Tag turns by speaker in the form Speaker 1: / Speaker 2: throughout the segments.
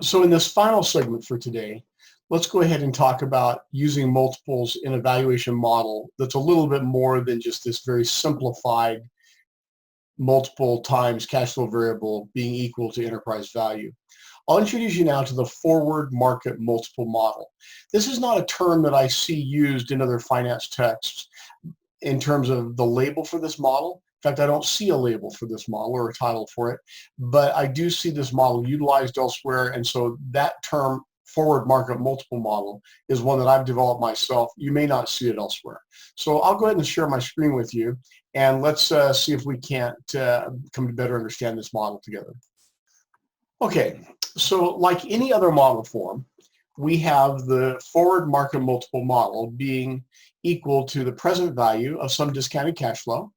Speaker 1: So in this final segment for today, let's go ahead and talk about using multiples in a valuation model that's a little bit more than just this very simplified multiple times cash flow variable being equal to enterprise value. I'll introduce you now to the forward market multiple model. This is not a term that I see used in other finance texts in terms of the label for this model. In fact, I don't see a label for this model or a title for it, but I do see this model utilized elsewhere. And so that term, forward market multiple model, is one that I've developed myself. You may not see it elsewhere. So I'll go ahead and share my screen with you, and let's see if we can't come to better understand this model together. Okay, so like any other model form, we have the forward market multiple model being equal to the present value of some discounted cash flow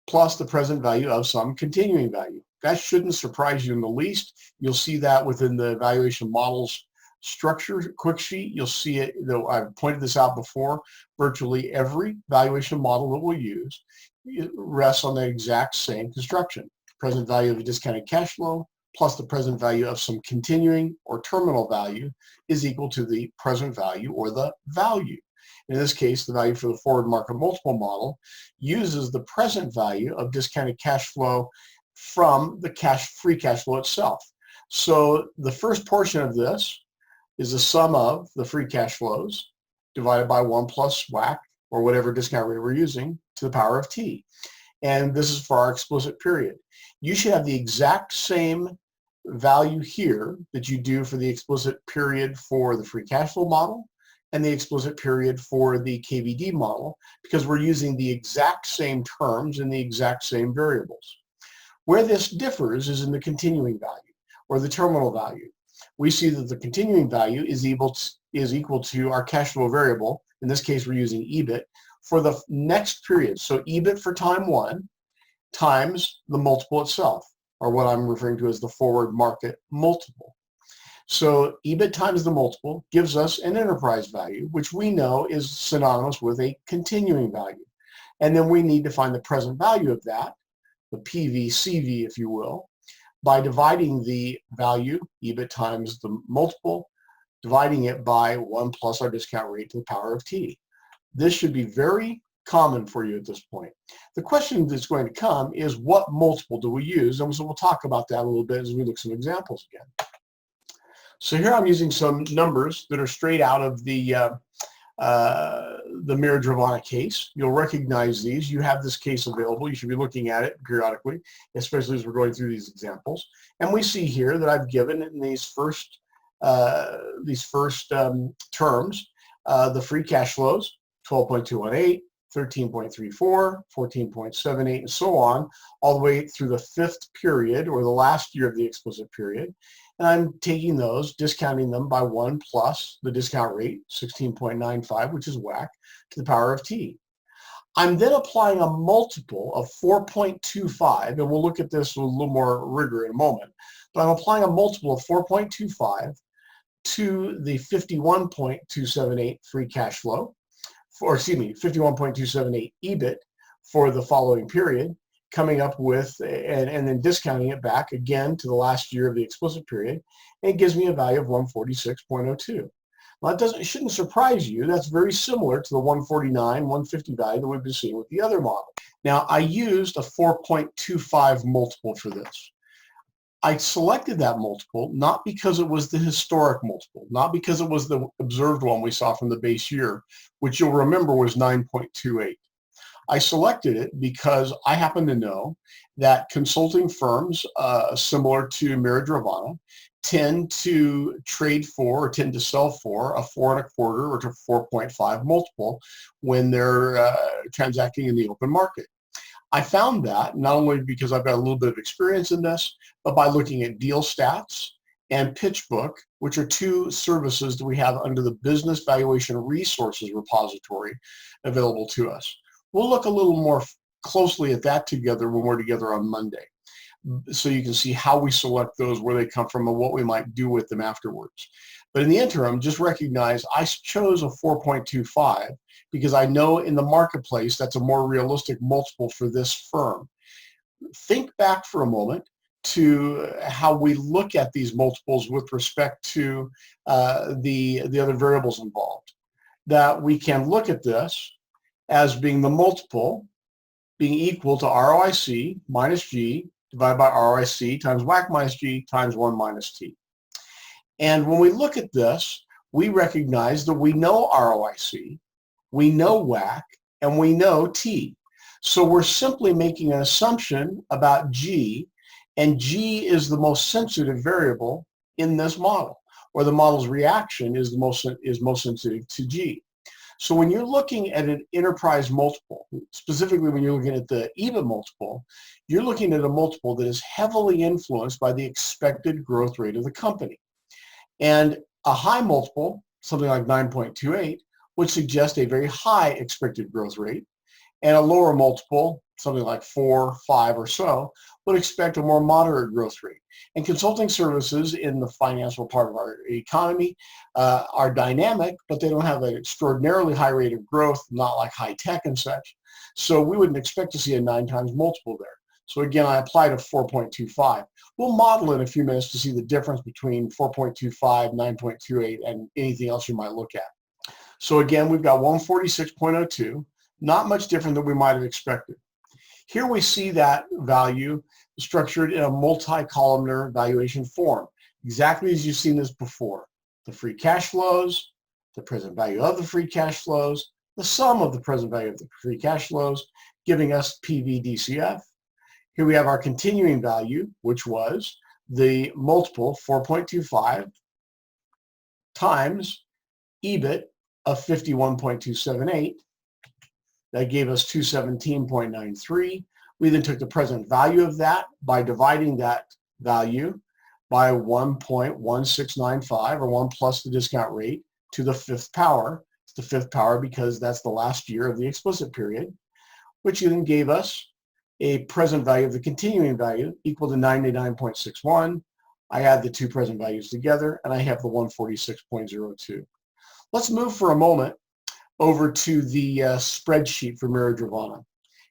Speaker 1: plus the present value of some continuing value. That shouldn't surprise you in the least. You'll see that within the valuation models structure quick sheet. You'll see it, though I've pointed this out before, virtually every valuation model that we'll use rests on the exact same construction. Present value of a discounted cash flow plus the present value of some continuing or terminal value is equal to the present value or the value. In this case, the value for the forward market multiple model uses the present value of discounted cash flow from the free cash flow itself. So the first portion of this is the sum of the free cash flows divided by 1 plus WACC, or whatever discount rate we're using, to the power of t. And this is for our explicit period. You should have the exact same value here that you do for the explicit period for the free cash flow model and the explicit period for the KVD model, because we're using the exact same terms and the exact same variables. Where this differs is in the continuing value or the terminal value. We see that the continuing value is equal to our cash flow variable. In this case, we're using EBIT for the next period. So EBIT for time one times the multiple itself, or what I'm referring to as the forward market multiple. So EBIT times the multiple gives us an enterprise value, which we know is synonymous with a continuing value. And then we need to find the present value of that, the PV/CV, if you will, by dividing the value, EBIT times the multiple, dividing it by 1 plus our discount rate to the power of t. This should be very common for you at this point. The question that's going to come is, what multiple do we use? And so we'll talk about that a little bit as we look at some examples again. So here I'm using some numbers that are straight out of the Mira-Dravana case. You'll recognize these. You have this case available. You should be looking at it periodically, especially as we're going through these examples. And we see here that I've given in these first terms the free cash flows, 12.218, 13.34, 14.78, and so on, all the way through the fifth period, or the last year of the explicit period. And I'm taking those, discounting them by 1 plus the discount rate, 16.95, which is WACC, to the power of t. I'm then applying a multiple of 4.25, and we'll look at this with a little more rigor in a moment, but I'm applying a multiple of 4.25 to the 51.278 free cash flow, or excuse me, 51.278 EBIT for the following period, coming up with, and then discounting it back again to the last year of the explicit period, and it gives me a value of 146.02. Well, it shouldn't surprise you. That's very similar to the 149, 150 value that we've been seeing with the other model. Now, I used a 4.25 multiple for this. I selected that multiple not because it was the historic multiple, not because it was the observed one we saw from the base year, which you'll remember was 9.28. I selected it because I happen to know that consulting firms similar to Mira-Dravana tend to trade for, or tend to sell for, a 4.25 or to 4.5 multiple when they're transacting in the open market. I found that not only because I've got a little bit of experience in this, but by looking at Deal Stats and PitchBook, which are two services that we have under the Business Valuation Resources repository available to us. We'll look a little more closely at that together when we're together on Monday, so you can see how we select those, where they come from, and what we might do with them afterwards. But in the interim, just recognize I chose a 4.25 because I know in the marketplace that's a more realistic multiple for this firm. Think back for a moment to how we look at these multiples with respect to the other variables involved. That we can look at this as being the multiple being equal to ROIC minus G divided by ROIC times WACC minus G times 1 minus T. And when we look at this, we recognize that we know ROIC, we know WACC, and we know T. So we're simply making an assumption about G, and G is the most sensitive variable in this model, or the model's reaction is most sensitive to G. So when you're looking at an enterprise multiple, specifically when you're looking at the EBIT multiple, you're looking at a multiple that is heavily influenced by the expected growth rate of the company. And a high multiple, something like 9.28, would suggest a very high expected growth rate, and a lower multiple, something like 4, 5 or so, would expect a more moderate growth rate. And consulting services in the financial part of our economy are dynamic, but they don't have an extraordinarily high rate of growth, not like high tech and such. So we wouldn't expect to see a 9 times multiple there. So again, I applied a 4.25. We'll model in a few minutes to see the difference between 4.25, 9.28, and anything else you might look at. So again, we've got 146.02, not much different than we might have expected. Here we see that value structured in a multi-columnar valuation form, exactly as you've seen this before. The free cash flows, the present value of the free cash flows, the sum of the present value of the free cash flows, giving us PV/DCF. Here we have our continuing value, which was the multiple 4.25 times EBIT of 51.278. That gave us 217.93. We then took the present value of that by dividing that value by 1.1695, or 1 plus the discount rate, to the 5th power. It's the 5th power because that's the last year of the explicit period, which then gave us a present value of the continuing value equal to 99.61. I add the two present values together, and I have the 146.02. Let's move for a moment over to the spreadsheet for Ravana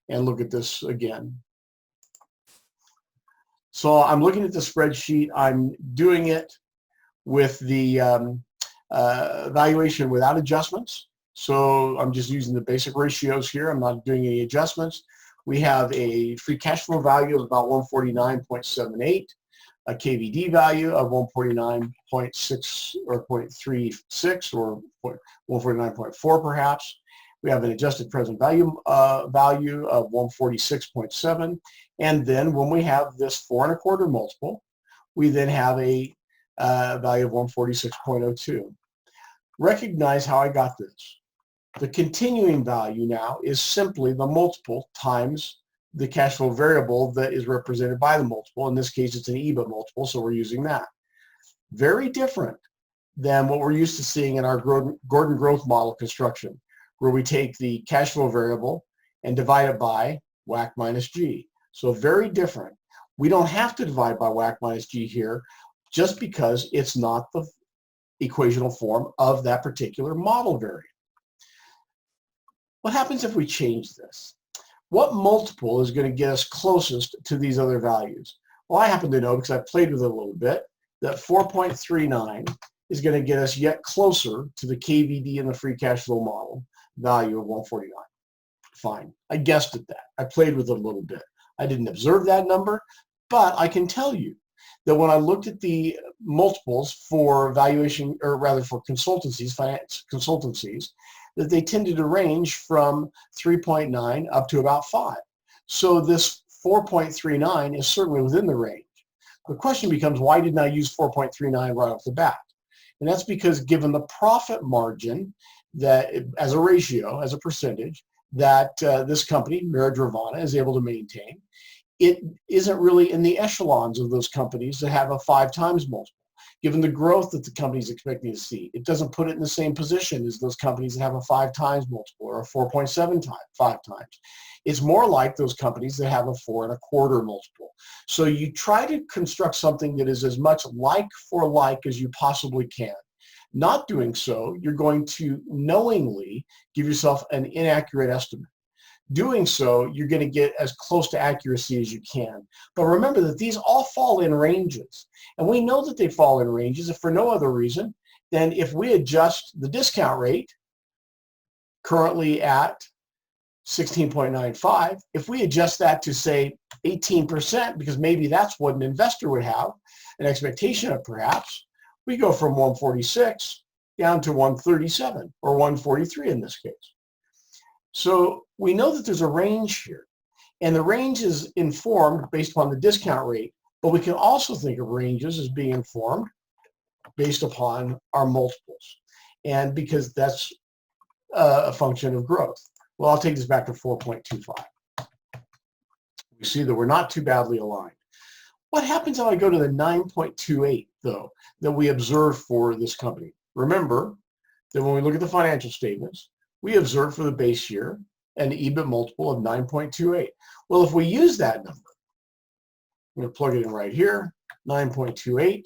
Speaker 1: and look at this again. So I'm looking at the spreadsheet. I'm doing it with the valuation without adjustments. So I'm just using the basic ratios here. I'm not doing any adjustments. We have a free cash flow value of about 149.78, a KVD value of 149.6 or 0.36 or 149.4 perhaps. We have an adjusted present value of 146.7. And then when we have this 4.25 multiple, we then have a value of 146.02. Recognize how I got this. The continuing value now is simply the multiple times the cash flow variable that is represented by the multiple. In this case, it's an EBIT multiple, so we're using that. Very different than what we're used to seeing in our Gordon growth model construction, where we take the cash flow variable and divide it by WACC minus G. So very different. We don't have to divide by WACC minus G here just because it's not the equational form of that particular model variable. What happens if we change this? What multiple is going to get us closest to these other values? Well, I happen to know, because I've played with it a little bit, that 4.39 is going to get us yet closer to the KVD and the free cash flow model value of 149. Fine. I guessed at that. I played with it a little bit. I didn't observe that number, but I can tell you that when I looked at the multiples for valuation, or rather for consultancies, finance consultancies, that they tended to range from 3.9 up to about 5. So this 4.39 is certainly within the range. The question becomes, why didn't I use 4.39 right off the bat? And that's because given the profit margin that, as a ratio, as a percentage, that this company, Ravana, is able to maintain, it isn't really in the echelons of those companies that have a 5 times multiple. Given the growth that the company is expecting to see, it doesn't put it in the same position as those companies that have a 5 times multiple or a 4.7 times, 5 times. It's more like those companies that have a 4.25 multiple. So you try to construct something that is as much like for like as you possibly can. Not doing so, you're going to knowingly give yourself an inaccurate estimate. Doing so, you're going to get as close to accuracy as you can. But remember that these all fall in ranges. And we know that they fall in ranges if for no other reason than if we adjust the discount rate currently at 16.95, if we adjust that to say 18%, because maybe that's what an investor would have an expectation of perhaps, we go from 146 down to 137 or 143 in this case. So we know that there's a range here, and the range is informed based upon the discount rate, but we can also think of ranges as being informed based upon our multiples, and because that's a function of growth. Well, I'll take this back to 4.25. We see that we're not too badly aligned. What happens if I go to the 9.28, though, that we observe for this company? Remember that when we look at the financial statements, we observe for the base year an EBIT multiple of 9.28. Well, if we use that number, I'm going to plug it in right here, 9.28,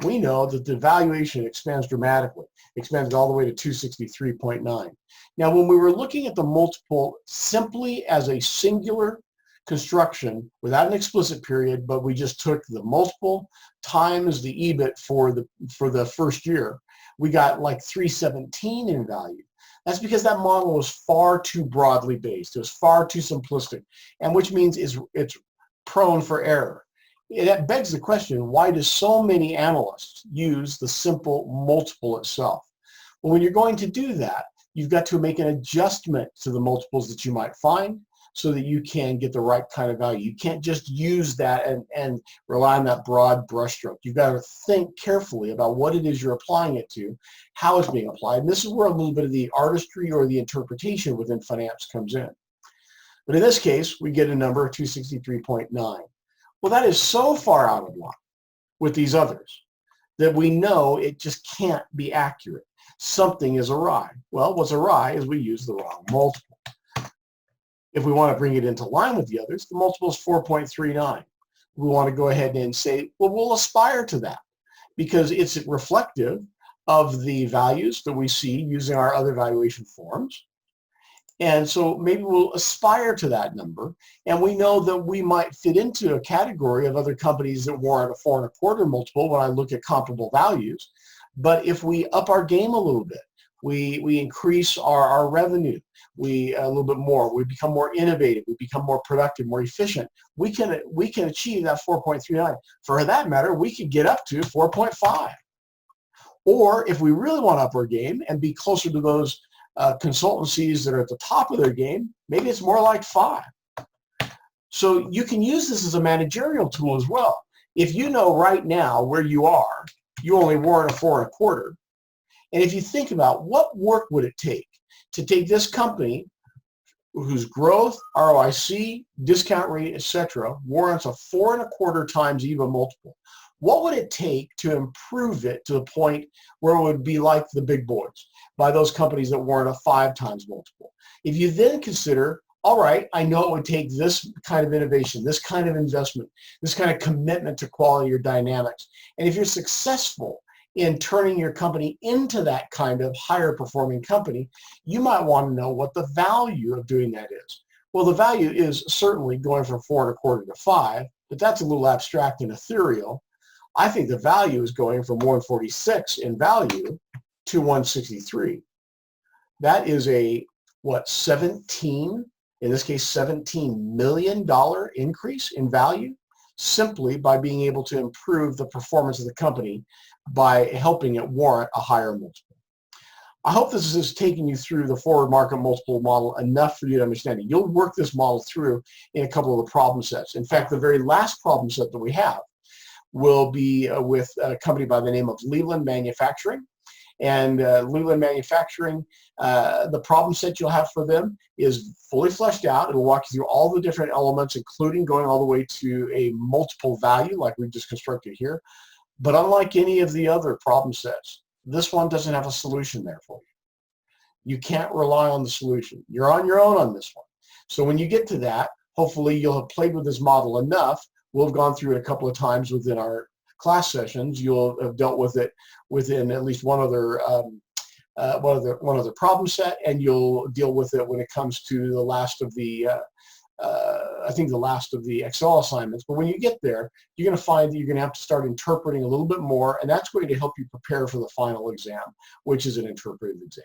Speaker 1: we know that the valuation expands dramatically, expands all the way to 263.9. Now, when we were looking at the multiple simply as a singular construction without an explicit period, but we just took the multiple times the EBIT for the first year, we got like 317 in value. That's because that model was far too broadly based. It was far too simplistic, and which means it's prone for error. It begs the question, why do so many analysts use the simple multiple itself? Well, when you're going to do that, you've got to make an adjustment to the multiples that you might find so that you can get the right kind of value. You can't just use that and rely on that broad brushstroke. You've got to think carefully about what it is you're applying it to, how it's being applied. And this is where a little bit of the artistry or the interpretation within finance comes in. But in this case, we get a number of 263.9. Well, that is so far out of line with these others that we know it just can't be accurate. Something is awry. Well, what's awry is we use the wrong multiple. If we want to bring it into line with the others, the multiple is 4.39. We want to go ahead and say, well, we'll aspire to that because it's reflective of the values that we see using our other valuation forms. And so maybe we'll aspire to that number. And we know that we might fit into a category of other companies that warrant a 4.25 multiple when I look at comparable values. But if we up our game a little bit, we increase our revenue, a little bit more, we become more innovative, we become more productive, more efficient, we can achieve that 4.39. For that matter, we could get up to 4.5. Or if we really want to up our game and be closer to those consultancies that are at the top of their game, maybe it's more like 5. So you can use this as a managerial tool as well. If you know right now where you are, you only warrant a 4.25. And if you think about what work would it take to take this company whose growth, ROIC, discount rate, etc., warrants a 4.25 times EVA multiple, what would it take to improve it to the point where it would be like the big boys by those companies that warrant a 5 times multiple? If you then consider, all right, I know it would take this kind of innovation, this kind of investment, this kind of commitment to quality or dynamics. And if you're successful in turning your company into that kind of higher performing company, you might want to know what the value of doing that is. Well, the value is certainly going from 4.25 to 5, but that's a little abstract and ethereal. I think the value is going from 146 in value to 163. That is a, what, 17, in this case, $17 million increase in value simply by being able to improve the performance of the company by helping it warrant a higher multiple. I hope this is taking you through the forward market multiple model enough for you to understand it. You'll work this model through in a couple of the problem sets. In fact, the very last problem set that we have will be with a company by the name of Leland Manufacturing. And Leland Manufacturing, the problem set you'll have for them is fully fleshed out. It'll walk you through all the different elements, including going all the way to a multiple value like we've just constructed here. But unlike any of the other problem sets, this one doesn't have a solution there for you. You can't rely on the solution. You're on your own on this one. So when you get to that, hopefully you'll have played with this model enough. We'll have gone through it a couple of times within our class sessions. You'll have dealt with it within at least one other one other problem set, and you'll deal with it when it comes to the last of the I think the last of the Excel assignments. But when you get there, you're going to find that you're going to have to start interpreting a little bit more, and that's going to help you prepare for the final exam, which is an interpretive exam.